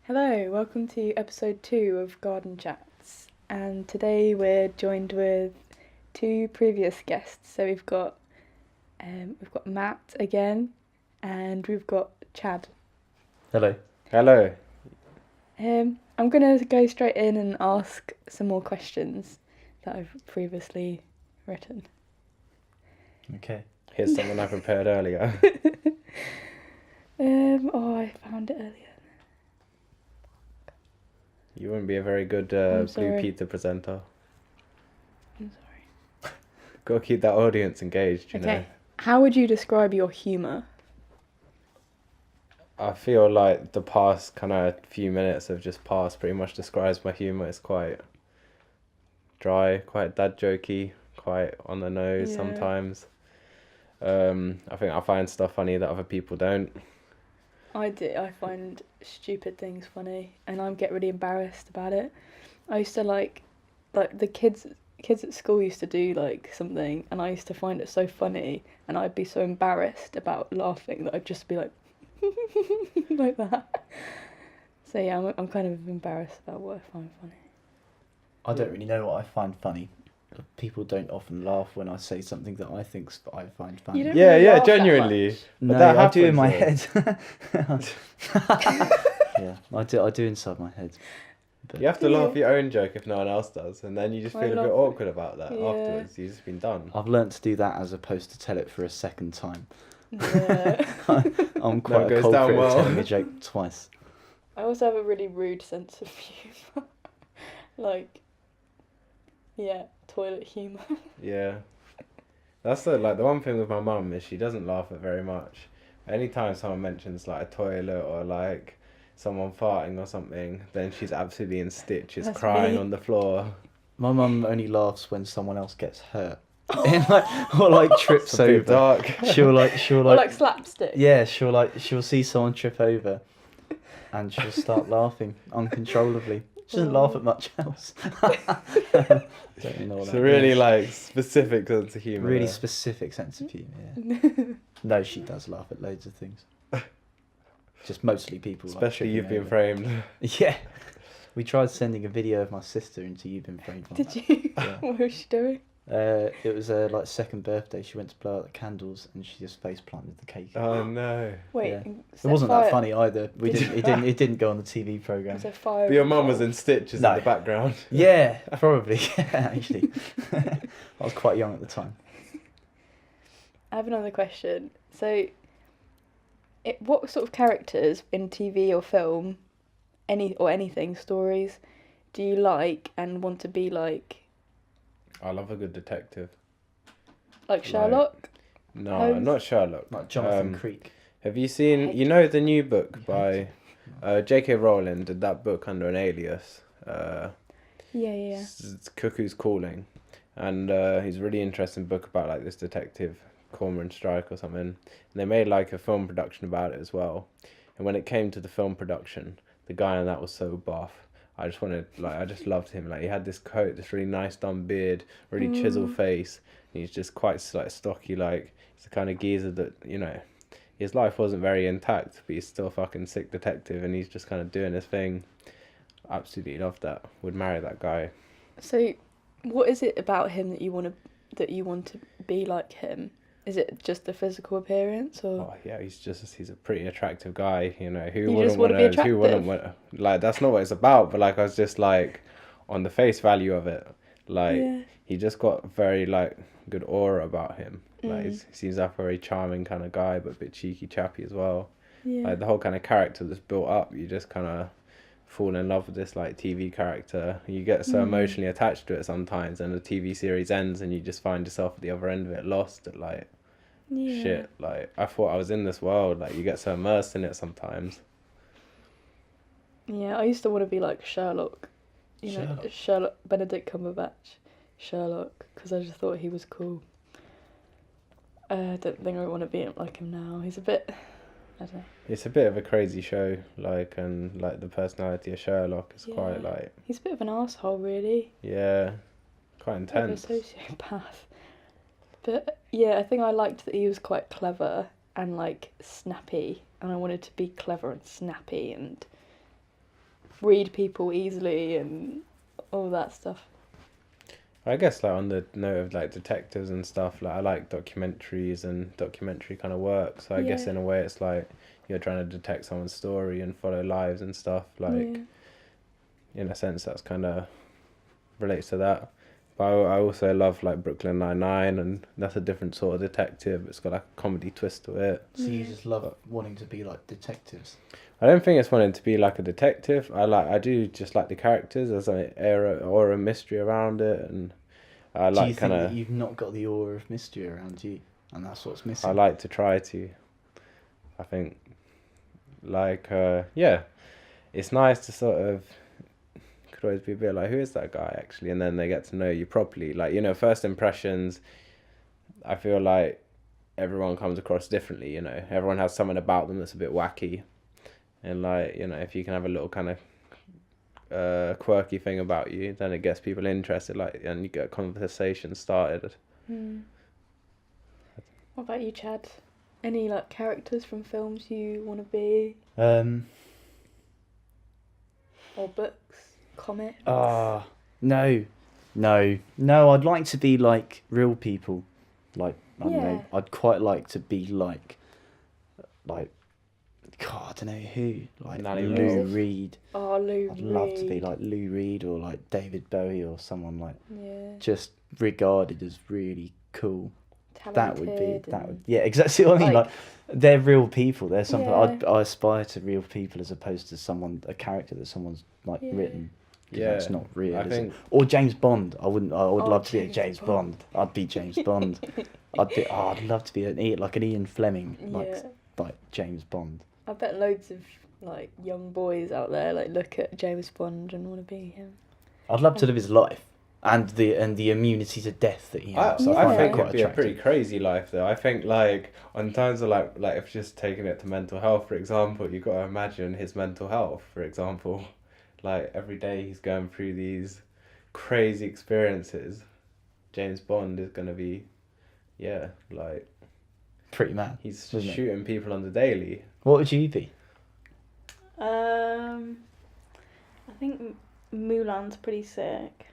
Hello, welcome to episode 2 of Garden Chats, and today we're joined with two previous guests. So we've got Matt again, and we've got Chad. Hello. Hello. I'm gonna go straight in and ask some more questions that I've previously written. Okay. Here's something I prepared earlier. I found it earlier. You wouldn't be a very good I'm Blue sorry. Peter presenter. I'm sorry. Gotta keep that audience engaged, you know. Okay. How would you describe your humour? I feel like the past kind of few minutes have just passed pretty much describes my humour. It's quite dry, quite dad jokey, quite on the nose Yeah. sometimes. I think I find stuff funny that other people don't. I find stupid things funny, and I get really embarrassed about it. I used to like the kids at school used to do like something, and I used to find it so funny, and I'd be so embarrassed about laughing that I'd just be like like that. So yeah, I'm kind of embarrassed about what I find funny. I don't really know what I find funny. People don't often laugh when I say something that I find funny. You don't Yeah, really yeah, laugh that genuinely. much. But No, that I do in happens, my though. head. Yeah, I do inside my head. But You have to laugh Yeah. your own joke if no one else does, and then you just I feel a love bit it. awkward about that Yeah. afterwards. You've just been done. I've learnt to do that as opposed to tell it for a second time. Yeah. I'm quite it a goes culprit down of well. telling a joke twice. I also have a really rude sense of humour. Like, yeah, toilet humour. Yeah. That's the one thing with my mum is she doesn't laugh at very much. Anytime someone mentions like a toilet or like someone farting or something, then she's absolutely in stitches, That's crying me. on the floor. My mum only laughs when someone else gets hurt. or trips It's a bit over. dark. She'll Or like slapstick. Yeah, she'll see someone trip over, and she'll start laughing uncontrollably. She doesn't laugh at much else. Don't really know what It's that a really means. like specific sense of humour. Really there. specific sense of humour. Yeah. No, she does laugh at loads of things. Just mostly people. Especially You've Been Framed. Framed. Yeah, we tried sending a video of my sister into You've Been Framed. One. Did you? Yeah. What was she doing? It was her second birthday. She went to blow out the candles and she just face planted the cake. Oh no. Wait, Yeah. set It wasn't fire. that funny either. We didn't. It didn't go on the TV program. Was there fire? But your mum was in stitches No. in the background. Yeah, probably. Yeah, actually, I was quite young at the time. I have another question. So, what sort of characters in TV or film, anything, stories, do you like and want to be like? I love a good detective. Like Sherlock? No, Holmes? not Sherlock. Like Jonathan Creek. Have you seen, you know, the new book by J.K. Rowling did that book under an alias, Yeah. it's Cuckoo's Calling, and he's a really interesting book about like this detective, Cormoran Strike or something, and they made like a film production about it as well, and when it came to the film production, the guy in that was so buff. I just loved him. Like he had this coat, this really nice done beard, really chiseled face, and he's just quite like stocky, like he's the kind of geezer that, you know, his life wasn't very intact, but he's still a fucking sick detective, and he's just kind of doing his thing. Absolutely loved that. Would marry that guy. So, what is it about him that you want to be like him? Is it just the physical appearance, or? Oh yeah, he's a pretty attractive guy. You know, who You wouldn't just wanna want be to? Who wouldn't attractive. want? Like that's not what it's about. But like I was just like, on the face value of it, like Yeah. he just got very like good aura about him. Like Mm. he seems like a very charming kind of guy, but a bit cheeky chappy as well. Yeah. Like the whole kind of character that's built up, you just kind of fall in love with this like TV character. You get so emotionally attached to it sometimes, and the TV series ends, and you just find yourself at the other end of it, lost at like Yeah. shit. Like I thought I was in this world. Like you get so immersed in it sometimes. Yeah, I used to want to be like Sherlock. You know, Sherlock Benedict Cumberbatch, Sherlock, because I just thought he was cool. I don't think I want to be like him now. He's a bit, I don't know. It's a bit of a crazy show, like, and like the personality of Sherlock is quite Yeah. like, He's a bit of an asshole, really. yeah, quite Bit of a intense. sociopath. But yeah, I think I liked that he was quite clever and like snappy, and I wanted to be clever and snappy and read people easily and all that stuff. I guess like on the note of like detectives and stuff, like I like documentaries and documentary kind of work. So I guess Yeah. in a way it's like you're trying to detect someone's story and follow lives and stuff. Like in a sense, that's kind of relates to that. But I also love like Brooklyn Nine-Nine, and that's a different sort of detective. It's got like a comedy twist to it. So you just love wanting to be like detectives? I don't think it's wanting to be like a detective. I do just like the characters. There's an aura or a mystery around it, and I Do you like think kind that of. you've not got the aura of mystery around you, and that's what's missing? I like to try to. I think, like, yeah, it's nice to sort of. Could always be a bit like, who is that guy actually? And then they get to know you properly. Like, you know, first impressions. I feel like everyone comes across differently. You know, everyone has something about them that's a bit wacky, and like, you know, if you can have a little kind of quirky thing about you, then it gets people interested. Like, and you get a conversation started. What about you, Chad? Any like characters from films you want to be, or books, comics? No. I'd like to be like real people. Like, I don't know. Yeah. I'd quite like to be like, God, I don't know who. Like Nanny Lou Mills. Reed. Oh, Lou I'd Reed. love to be like Lou Reed or like David Bowie or someone like Yeah. just regarded as really cool. That would be Talented yeah, exactly what I mean. Like, they're real people. They're something Yeah. I aspire to real people as opposed to a character that someone's like Yeah. written. 'Cause Yeah, that's not real. I is think- it? Or James Bond. I would Oh, love to be a James James Bond. Bond. I'd be James Bond. I'd love to be an Ian Fleming, Yeah. like James Bond. I bet loads of like young boys out there like look at James Bond and want to be him. I'd love to live his life and the immunity to death that he has. Yeah. I find I that think quite it'd be a attractive. pretty crazy life though. I think like on times of like if just taking it to mental health, for example, you got to imagine his mental health, for example. Like every day he's going through these crazy experiences. James Bond is gonna be, yeah, like Pretty mad. he's Isn't it? shooting people on the daily. What would you be? I think Mulan's pretty sick.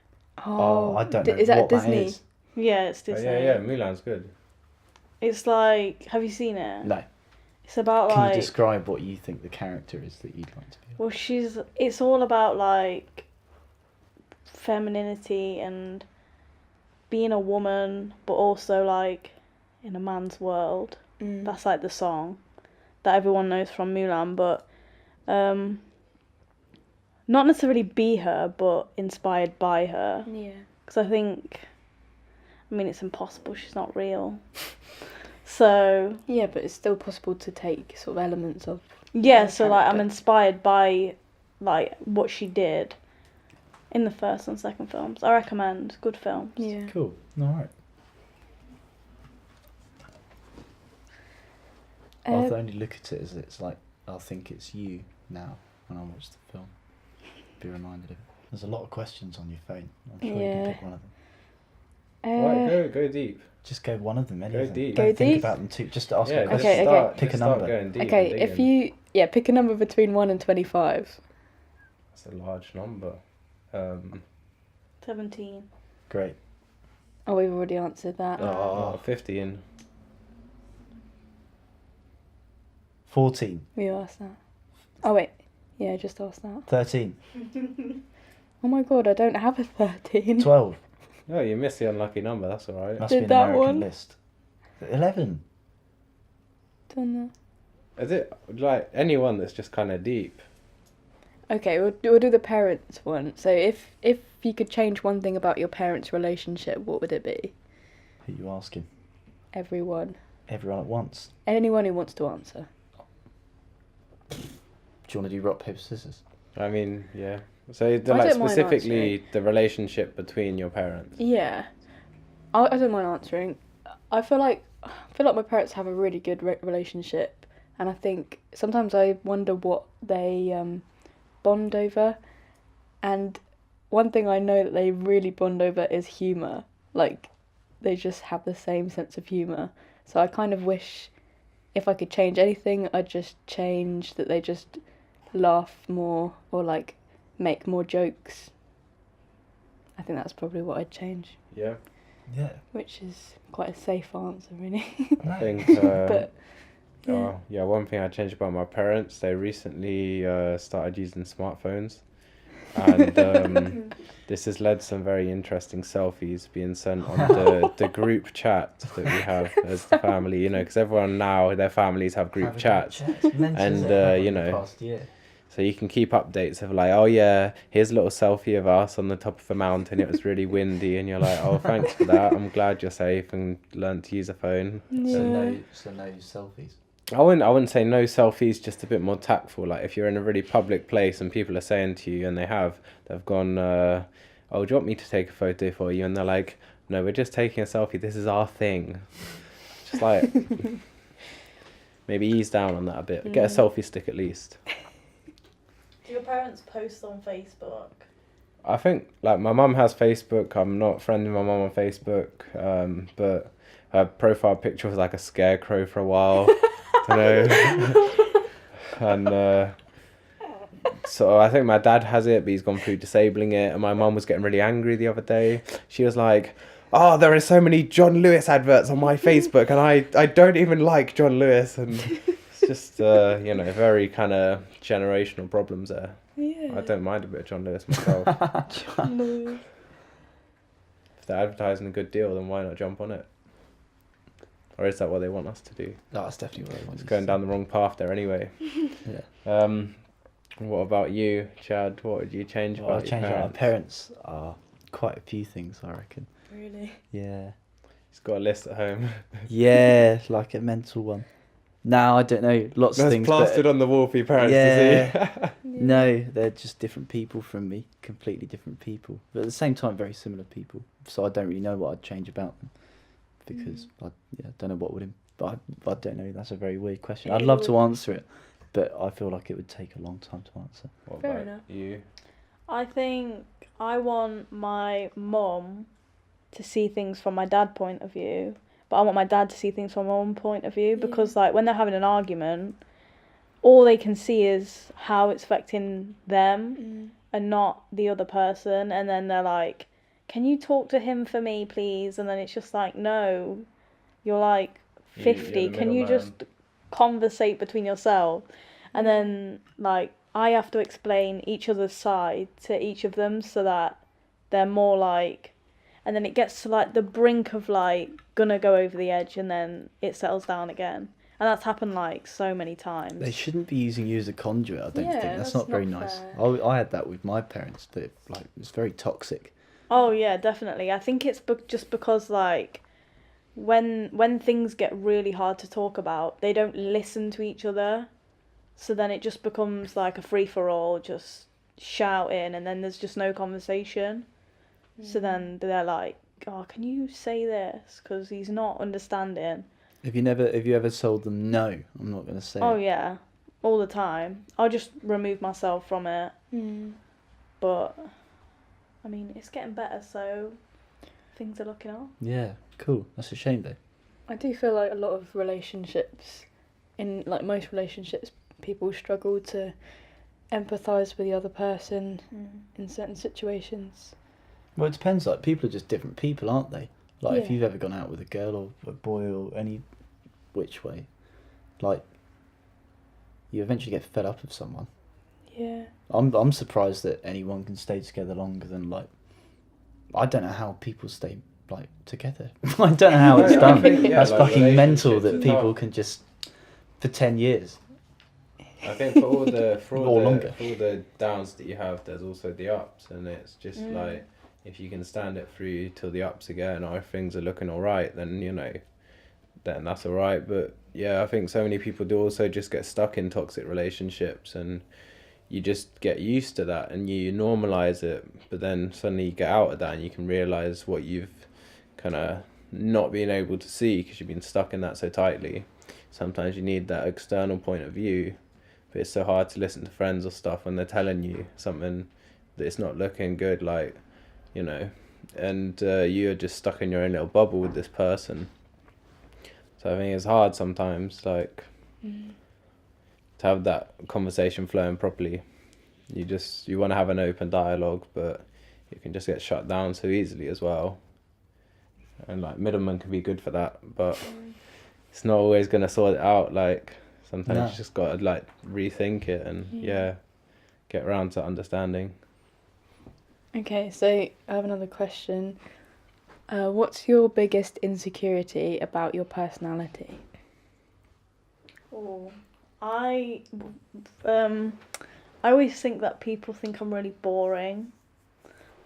Oh, I don't know. Is that what Disney? is. Yeah, it's Oh, Disney. yeah, Mulan's good. It's like, have you seen it? No. It's about Can like, you describe what you think the character is that you'd like to be? well, it's all about like femininity and being a woman, but also like in a man's world. That's like the song that everyone knows from Mulan, but not necessarily be her, but inspired by her. Yeah. Because I mean, it's impossible. She's not real. So Yeah, but it's still possible to take sort of elements of. yeah, Her so like I'm character. inspired by like what she did in the first and second films. I recommend. Good films. Yeah. Cool. All right. I'll only look at it as it's like I'll think it's you now when I watch the film. Be reminded of it. There's a lot of questions on your phone. I'm sure you can Yeah. pick one of them. Right, go deep. Just go one of them. Any Go of them. deep. Don't Go think deep? about them too. Just ask Yeah, a just question. Okay, start, Pick just a start number. going deep. Okay, and if digging. you pick a number between 1 and 25. That's a large number. 17. Great. Oh, we've already answered that. Oh. 15. 14. We asked that. Oh wait, yeah, just asked that. 13. Oh my god, I don't have a 13. 12. Oh, you missed the unlucky number. That's all right. Must Did be an that American one? list. 11. Don't know. Is it like anyone that's just kind of deep? Okay, we'll do the parents one. So if you could change one thing about your parents' relationship, what would it be? Who are you asking? Everyone. Everyone at once. Anyone who wants to answer. Do you want to do rock, paper, scissors? I mean, yeah. So don't like mind specifically the relationship between your parents. Yeah, I don't mind answering. I feel like my parents have a really good relationship, and I think sometimes I wonder what they bond over. And one thing I know that they really bond over is humour. Like, they just have the same sense of humour. So I kind of wish if I could change anything, I'd just change that they just laugh more, or like make more jokes. I think that's probably what I'd change, Yeah. Yeah. which is quite a safe answer, really. I think. But yeah. Oh, yeah, one thing I changed about my parents, they recently started using smartphones. And this has led to some very interesting selfies being sent on the group chat that we have as the family, you know, because everyone now, their families have group chats. And, you know, so you can keep updates of like, oh yeah, here's a little selfie of us on the top of a mountain. It was really windy, and you're like, oh, thanks for that. I'm glad you're safe and learned to use a phone. Yeah. So no selfies. I wouldn't say no selfies, just a bit more tactful. Like if you're in a really public place and people are saying to you, and they've gone, oh, do you want me to take a photo for you? And they're like, no, we're just taking a selfie. This is our thing. Just like, maybe ease down on that a bit. Get a selfie stick at least. Do your parents post on Facebook? I think, like, my mum has Facebook. I'm not friending my mum on Facebook, but her profile picture was like a scarecrow for a while. And so I think my dad has it, but he's gone through disabling it. And my mum was getting really angry the other day. She was like, oh, there are so many John Lewis adverts on my Facebook, and I don't even like John Lewis. And it's just, you know, very kind of generational problems there. Yeah. I don't mind a bit of John Lewis myself. No. If they're advertising a good deal, then why not jump on it? Or is that what they want us to do? No, that's definitely what I want. It's going down the wrong path there anyway. Yeah. What about you, Chad? What would you change Well, I about your changed parents? our parents are quite a few things, I reckon. Really? Yeah. He's got a list at home. Yeah, like a mental one. No, I don't know. Lots of That's things. plastered but on the wall for your parents Yeah. to see. no, they're just different people from me. Completely different people. But at the same time, very similar people. So I don't really know what I'd change about them. Because I don't know what would... But I don't know. That's a very weird question. I'd love to answer it. But I feel like it would take a long time to answer. What Fair about enough. you? I think I want my mum to see things from my dad's point of view, but I want my dad to see things from my own point of view, because like when they're having an argument, all they can see is how it's affecting them and not the other person, and then they're like, can you talk to him for me please? And then it's just like, no, you're like 50, You're the can you middleman. just conversate between yourself? And then like I have to explain each other's side to each of them so that they're more like, and then it gets to like the brink of like gonna go over the edge, and then it settles down again. And that's happened like so many times. They shouldn't be using you as a conduit, I don't Yeah, think. That's that's not very not nice. fair. I had that with my parents, but like, it's very toxic. Oh yeah, definitely. I think it's just because like when things get really hard to talk about, they don't listen to each other. So then it just becomes like a free for all, just shouting, and then there's just no conversation. So then they're like, "Oh, can you say this? Because he's not understanding." Have you ever told them no? I'm not going to say. Oh it. yeah, all the time. I'll just remove myself from it. But I mean, it's getting better, so things are looking up. Yeah, cool. That's a shame though. I do feel like a lot of relationships, in like most relationships, people struggle to empathise with the other person in certain situations. Well, it depends. Like, people are just different people, aren't they? Like, if Yeah. you've ever gone out with a girl or a boy or any which way, like, you eventually get fed up of someone. Yeah. I'm surprised that anyone can stay together longer than, like, I don't know how people stay like together. I don't know how it's done. That's like, fucking mental that relationships are people tough. can just for 10 years. I think for all the Or longer. for all the downs that you have, there's also the ups, and it's just like, if you can stand it through till the ups again, or if things are looking all right, then then that's all right. But yeah, I think so many people do also just get stuck in toxic relationships, and you just get used to that and you normalize it, but then suddenly you get out of that and you can realize what you've kind of not been able to see because you've been stuck in that so tightly. Sometimes you need that external point of view, but it's so hard to listen to friends or stuff when they're telling you something that it's not looking good, like, and you're just stuck in your own little bubble with this person. So I think it's hard sometimes, like, to have that conversation flowing properly. You want to have an open dialogue, but it can just get shut down so easily as well. And like middlemen can be good for that, but it's not always gonna sort it out. Like sometimes you just gotta like rethink it and get around to understanding. Okay, so I have another question. What's your biggest insecurity about your personality? Oh, I always think that people think I'm really boring,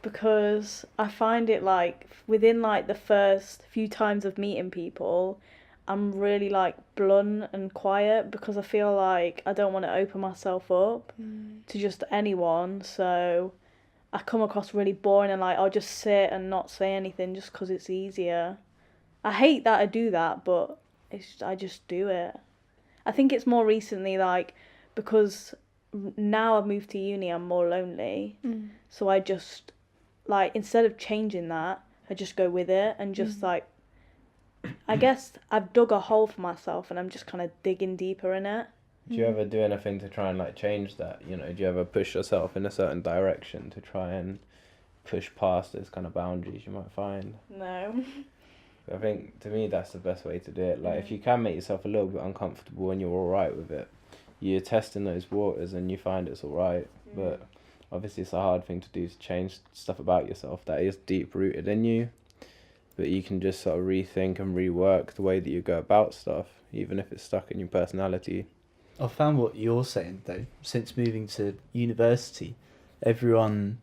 because I find it like within like the first few times of meeting people, I'm really like blunt and quiet, because I feel like I don't want to open myself up to just anyone, so I come across really boring and like I'll just sit and not say anything just because it's easier. I hate that I do that, but I just do it. I think it's more recently like because now I've moved to uni, I'm more lonely, so I just like instead of changing that, I just go with it and just like I guess I've dug a hole for myself and I'm just kind of digging deeper in it. Do you ever do anything to try and like change that? You know, do you ever push yourself in a certain direction to try and push past those kind of boundaries you might find? No. I think to me that's the best way to do it. Like if you can make yourself a little bit uncomfortable and you're alright with it, you're testing those waters and you find it's alright. But obviously it's a hard thing to do, to change stuff about yourself that is deep rooted in you. But you can just sort of rethink and rework the way that you go about stuff, even if it's stuck in your personality. I found what you're saying though. Since moving to university, everyone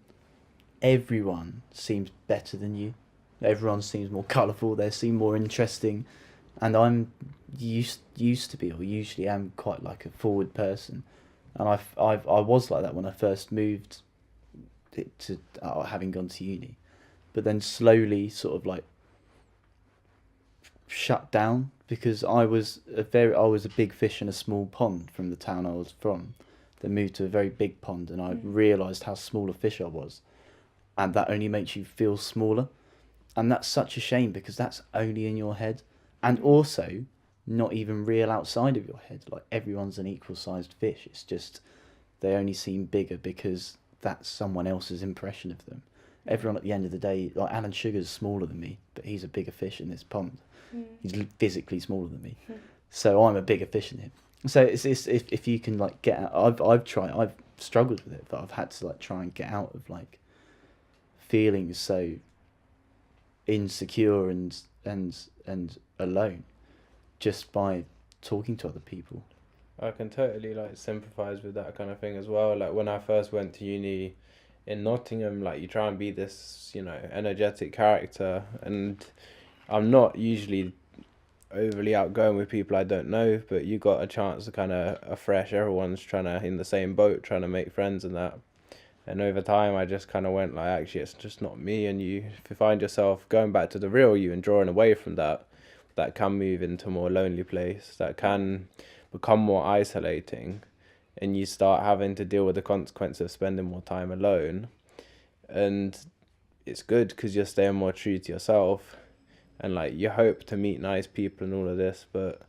seems better than you. Everyone seems more colourful. They seem more interesting, and I'm used to be, or usually am, quite like a forward person, and I was like that when I first moved to having gone to uni, but then slowly sort of like shut down, because I was a big fish in a small pond from the town I was from. Then moved to a very big pond, and I realised how small a fish I was, and that only makes you feel smaller, and that's such a shame, because that's only in your head, and also not even real outside of your head. Like everyone's an equal sized fish. It's just they only seem bigger because that's someone else's impression of them. Everyone at the end of the day, like Alan Sugar's smaller than me, but he's a bigger fish in this pond. He's physically smaller than me, so I'm a bigger fish than him. So it's if you can like get out. I've struggled with it, but I've had to like try and get out of like feeling so insecure and alone just by talking to other people. I can totally like sympathise with that kind of thing as well. Like when I first went to uni in Nottingham, like you try and be this, you know, energetic character, and I'm not usually overly outgoing with people I don't know, but you got a chance to kind of afresh. Everyone's trying to in the same boat, trying to make friends and that. And over time, I just kind of went like, actually, it's just not me. And if you find yourself going back to the real you and drawing away from that, that can move into a more lonely place. That can become more isolating, and you start having to deal with the consequence of spending more time alone. And it's good because you're staying more true to yourself. And like you hope to meet nice people and all of this, but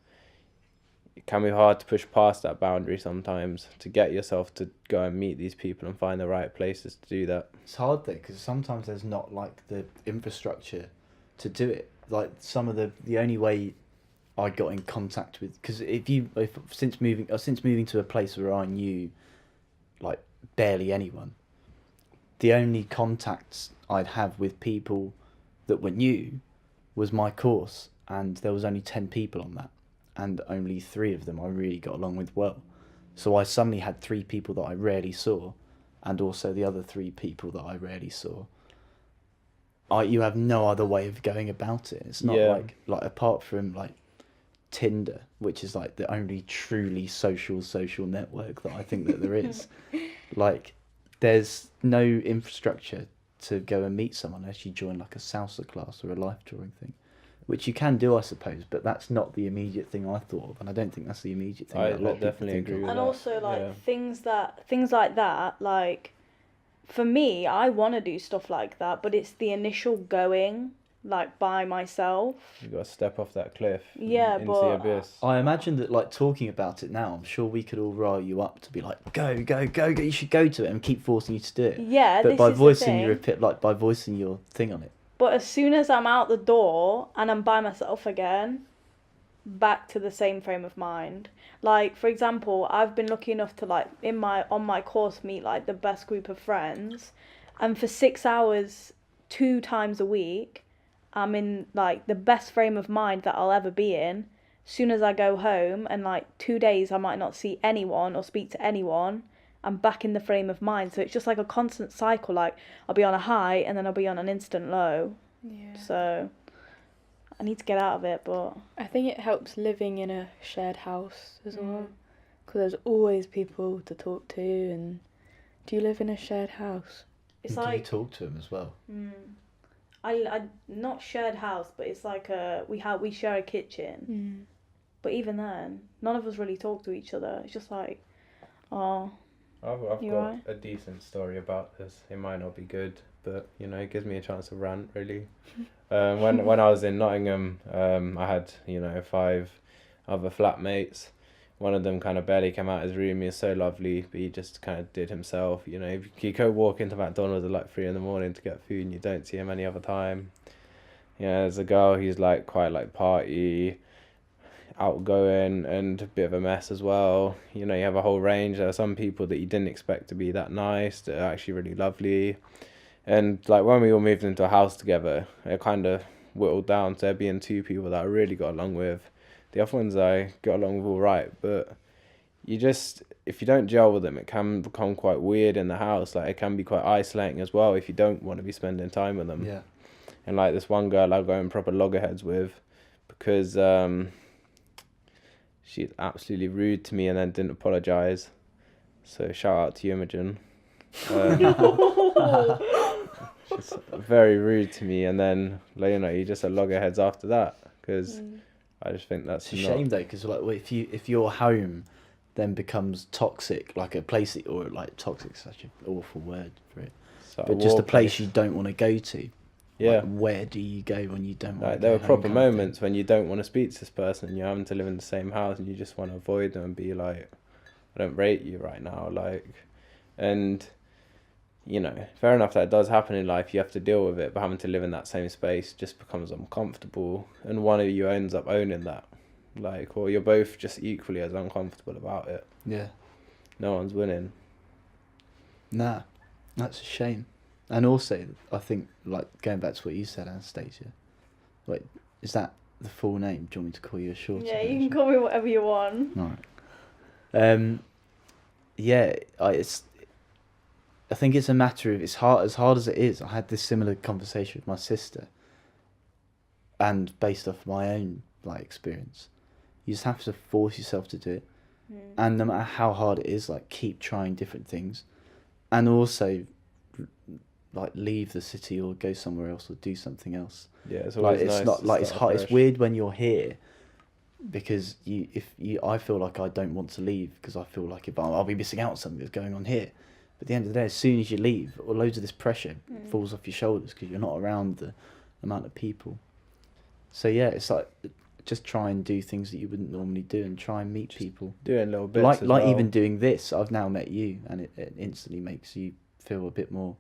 it can be hard to push past that boundary sometimes to get yourself to go and meet these people and find the right places to do that. It's hard though, because sometimes there's not like the infrastructure to do it. Like some of the only way I got in contact with, because since moving to a place where I knew like barely anyone, the only contacts I'd have with people that were new was my course, and there was only 10 people on that, and only 3 of them I really got along with well. So I suddenly had 3 people that I rarely saw, and also the other 3 people that I rarely saw. You have no other way of going about it. It's not like apart from like Tinder, which is like the only truly social network that I think that there is. Like there's no infrastructure to go and meet someone unless you join like a salsa class or a life drawing thing, which you can do, I suppose, but that's not the immediate thing I thought of, and I don't think that's the immediate thing that a lot of people definitely think agree of. with And that. also like Yeah. things like that, like for me, I want to do stuff like that, but it's the initial going like by myself. You got to step off that cliff. Yeah, into but the abyss. I imagine that, like, talking about it now, I'm sure we could all rile you up to be like, go, you should go to it, and keep forcing you to do it. yeah, But this by is voicing the thing. by voicing your thing on it. But as soon as I'm out the door and I'm by myself again, back to the same frame of mind. Like, for example, I've been lucky enough to, like, on my course meet, like, the best group of friends, and for 6 hours 2 times a week I'm in, like, the best frame of mind that I'll ever be in. Soon as I go home and, like, 2 days I might not see anyone or speak to anyone, I'm back in the frame of mind. So it's just like a constant cycle. Like, I'll be on a high and then I'll be on an instant low. Yeah. So I need to get out of it, but I think it helps living in a shared house as well, Mm. because there's always people to talk to. And do you live in a shared house? it's Do like you talk to them as well? I not shared house, but it's like we share a kitchen. But even then, none of us really talk to each other. It's just like, oh, I've You got right? a decent story about this. It might not be good, but you know, it gives me a chance to rant. Really, when I was in Nottingham, I had 5 other flatmates. One of them kind of barely came out of his room. He was so lovely, but he just kind of did himself. You know, if you go walk into McDonald's at like 3 a.m. to get food, and you don't see him any other time. Yeah, there's a girl who's like quite like party, outgoing, and a bit of a mess as well. You know, you have a whole range. There are some people that you didn't expect to be that nice, that are actually really lovely. And like when we all moved into a house together, it kind of whittled down to there being 2 people that I really got along with. The other ones I got along with all right, but if you don't gel with them, it can become quite weird in the house. Like, it can be quite isolating as well if you don't want to be spending time with them. Yeah. And like this one girl I go in proper loggerheads with because she's absolutely rude to me and then didn't apologise. So shout out to you, Imogen. She's very rude to me, and then you just at loggerheads after that, because I just think that's It's a shame though, because like, well, if your home then becomes toxic, like a place or like toxic, such an awful word for it, but just a place you don't want to go to. Yeah. Like, where do you go when you don't want Like, to there go were home proper kind of thing? moments when you don't want to speak to this person and you're having to live in the same house and you just want to avoid them and be like, I don't rate you right now. Like, and, you know, fair enough that does happen in life. You have to deal with it, but having to live in that same space just becomes uncomfortable. And one of you ends up owning that. Like, or you're both just equally as uncomfortable about it. Yeah. No one's winning. Nah, that's a shame. And also, I think, like, going back to what you said, Anastasia, like, is that the full name? Do you want me to call you a shorter yeah, you version? can call me whatever you want. Alright. Yeah, I think it's a matter of, as hard as it is. I had this similar conversation with my sister, and based off my own like experience, you just have to force yourself to do it, and no matter how hard it is, like, keep trying different things, and also like leave the city or go somewhere else or do something else. Yeah, it's Like, always it's nice not to like it's start hard. It's fresh. weird when you're here, because I feel like I don't want to leave because I feel like if I'll be missing out on something that's going on here. But at the end of the day, as soon as you leave, loads of this pressure falls off your shoulders because you're not around the amount of people. So yeah, it's like, just try and do things that you wouldn't normally do and try and meet people. Doing little bits Like as well. even doing this, I've now met you, and it instantly makes you feel a bit more.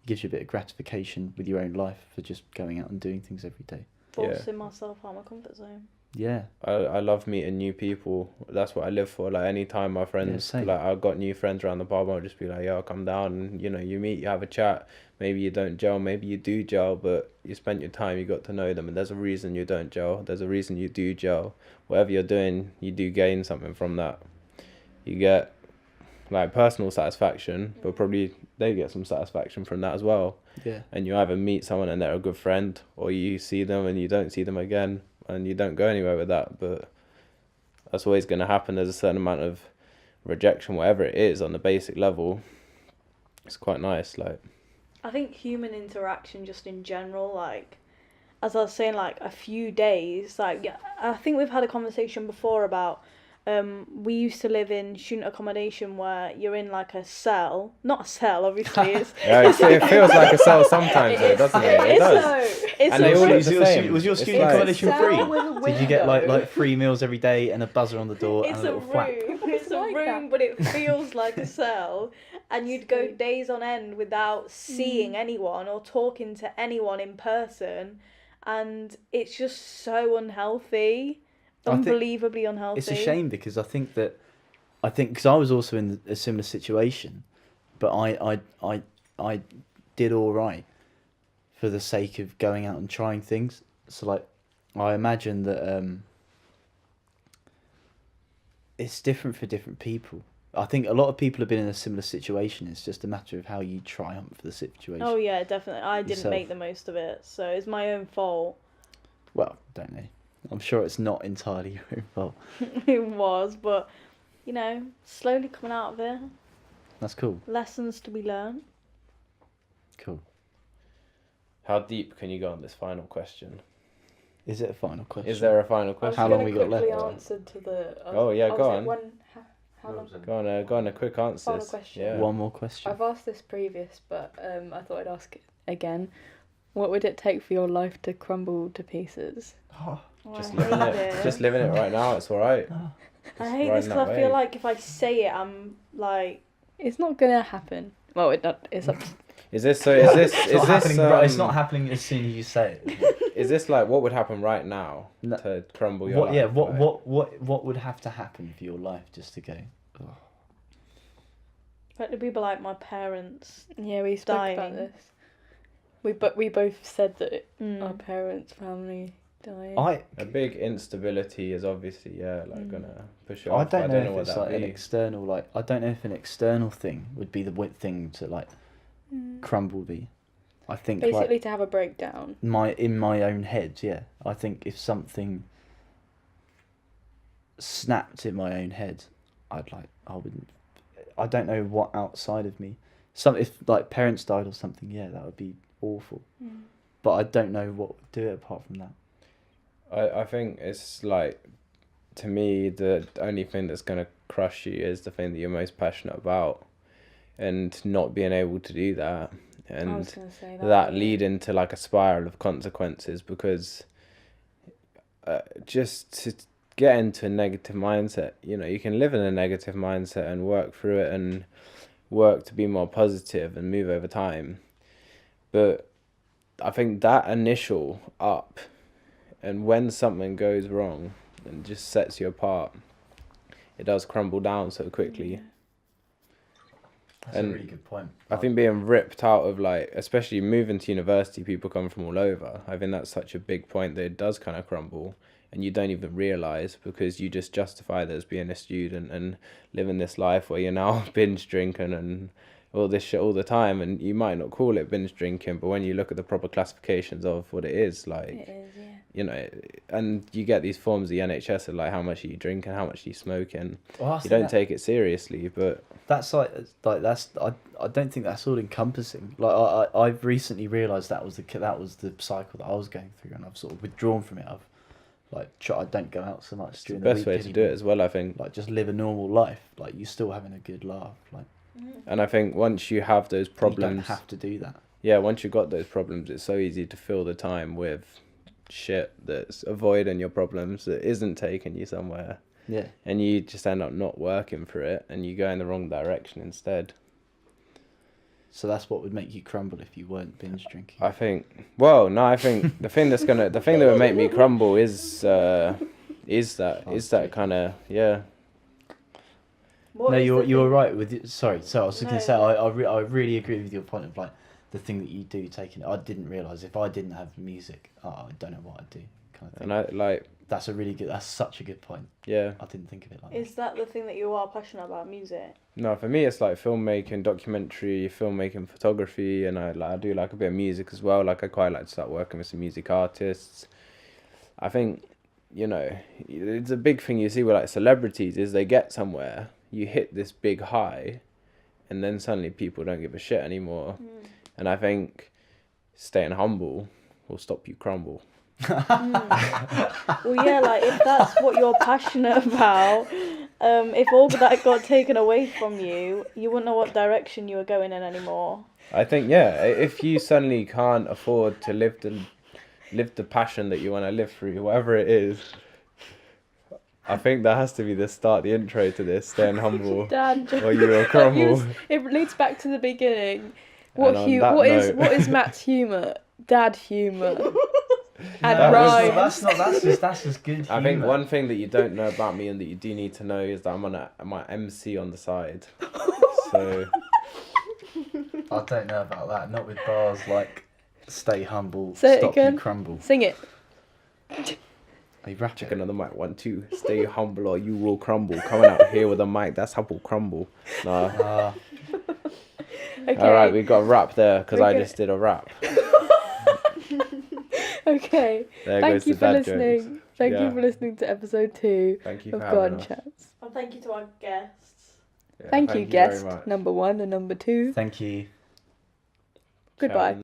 Gives you a bit of gratification with your own life for just going out and doing things every day. Forcing myself out of my comfort zone. Yeah. I love meeting new people. That's what I live for. Like, anytime my friends, same. like, I've got new friends around the pub, I'll just be like, yo, come down, and you know, you meet, you have a chat. Maybe you don't gel, maybe you do gel, but you spent your time, you got to know them, and there's a reason you don't gel. There's a reason you do gel. Whatever you're doing, you do gain something from that. You get like personal satisfaction, but probably they get some satisfaction from that as well. Yeah. And you either meet someone and they're a good friend, or you see them and you don't see them again, and you don't go anywhere with that. But that's always going to happen. There's a certain amount of rejection, whatever it is, on the basic level. It's quite nice. Like, I think human interaction just in general, like, as I was saying, like, a few days, like, yeah, I think we've had a conversation before about we used to live in student accommodation where you're in like a cell, not a cell, obviously. Yeah, it feels like a cell sometimes, though, doesn't it? It does. It's And a they all room. look the same. Was your It's student like- accommodation Cell free? with a Did you get window. like 3 meals every day and a buzzer on the door and It's a a little flap? room. It's a like room, that. but it feels like a cell. And you'd go days on end without seeing anyone or talking to anyone in person, and it's just so unhealthy, I think unbelievably unhealthy. It's a shame because I think because I was also in a similar situation, but I did all right for the sake of going out and trying things. So like, I imagine that it's different for different people. I think a lot of people have been in a similar situation. It's just a matter of how you triumph for the situation. Oh yeah, definitely. I didn't Yourself. make the most of it, so it's my own fault. Well, don't know. I'm sure it's not entirely your own fault. It was, but you know, slowly coming out of it. That's cool. Lessons to be learned. Cool. How deep can you go on this final question? Is it a final question? Is there a final I was question? How long gonna we got quickly left? answer to the. Oh, yeah, go on. How long? Go on a quick answer. Final question. Yeah. One more question. I've asked this previous, but I thought I'd ask it again. What would it take for your life to crumble to pieces? Oh, Just I living hate it. it. Just living it right now. It's all right. I hate riding this because that I feel wave. like if I say it, I'm like, It's not gonna happen. Well, it's up. Is this so? Is this It's is not this happening, it's not happening as soon as you say it. is this like what would happen right now No. to crumble your What? life? Yeah. like? What would have to happen for your life just to go? Oh. like the people like my parents. Yeah, we spoke about Dying. this. We both said that Mm. our parents' family died. A big instability is obviously gonna push you I off. but don't know if what it's that'd like an be. external I don't know if an external thing would be the thing to like crumble the. I think Basically, like to have a breakdown. in my own head, yeah. I think if something snapped in my own head, I don't know what outside of me. If like parents died or something, yeah, that would be awful. But I don't know what would do it apart from that. I think it's like, to me, the only thing that's gonna crush you is the thing that you're most passionate about, and not being able to do that, I and was gonna say that yeah. lead into like a spiral of consequences, because just to get into a negative mindset, you can live in a negative mindset and work through it and work to be more positive and move over time, but I think that initial up, and when something goes wrong and just sets you apart, it does crumble down so quickly. That's And a really good point. I think being ripped out of especially moving to university, people come from all over. I think that's such a big point that it does kind of crumble, and you don't even realise, because you just justify that as being a student and living this life where you're now binge drinking and all this shit all the time, and you might not call it binge drinking, but when you look at the proper classifications of what it is, It is, yeah. And you get these forms of the NHS of how much are you drinking, how much are you smoking. Well, You don't take it seriously, but That's that's I don't think that's all encompassing. I've recently realised that was the cycle that I was going through, and I've sort of withdrawn from it. I don't go out so much it's the during best the way week to do it anymore. as well, I think. Just live a normal life. You're still having a good laugh. And I think once you have those You don't problems, have to do that. yeah, once you've got those problems, it's so easy to fill the time with shit that's avoiding your problems, that isn't taking you somewhere, Yeah. and you just end up not working for it, and you go in the wrong direction instead. So that's what would make you crumble if you weren't binge drinking. I think the thing that would make me crumble is that kind of, yeah. what No, is the you were thing- right with it. Sorry, so I was just No. gonna say I really agree with your point of the thing that you do taking it. I didn't realise if I didn't have music, I don't know what I'd do, kind of thing. And That's such a good point. yeah. I didn't think of it like that. Is that the thing that you are passionate about, music? No, for me it's filmmaking, documentary, filmmaking, photography, and I do a bit of music as well. I quite like to start working with some music artists. I think, it's a big thing you see with celebrities is they get somewhere, you hit this big high, and then suddenly people don't give a shit anymore. And I think staying humble will stop you crumble. Well, yeah, like if that's what you're passionate about, if all that got taken away from you, you wouldn't know what direction you were going in anymore. I think, yeah, if you suddenly can't afford to live the passion that you want to live through, whatever it is, I think that has to be the start, the intro to this, staying humble, Dad or you will crumble. It leads back to the beginning. And on that What note- is Matt's humour? Dad humour. And No, rhymes. that's just good. I think humour. one thing that you don't know about me and that you do need to know is that I'm my MC on the side. So I don't know about that. Not with bars like "Stay humble, Say it stop again. you crumble." Sing it. Are you rapping? chicken on the mic, 1, 2. Stay humble or you will crumble. Coming out here with a mic, that's how we'll crumble. Nah. Okay. All right, we got a rap there because I Okay. just did a rap. Okay. There Thank goes you the for dad listening. jokes. Thank Yeah. you for listening to episode 2 Thank you of for having Garden us. Chats. And thank you to our guests. Yeah, Thank you, very guest much. number 1 and number 2. Thank you. Goodbye. Ciao.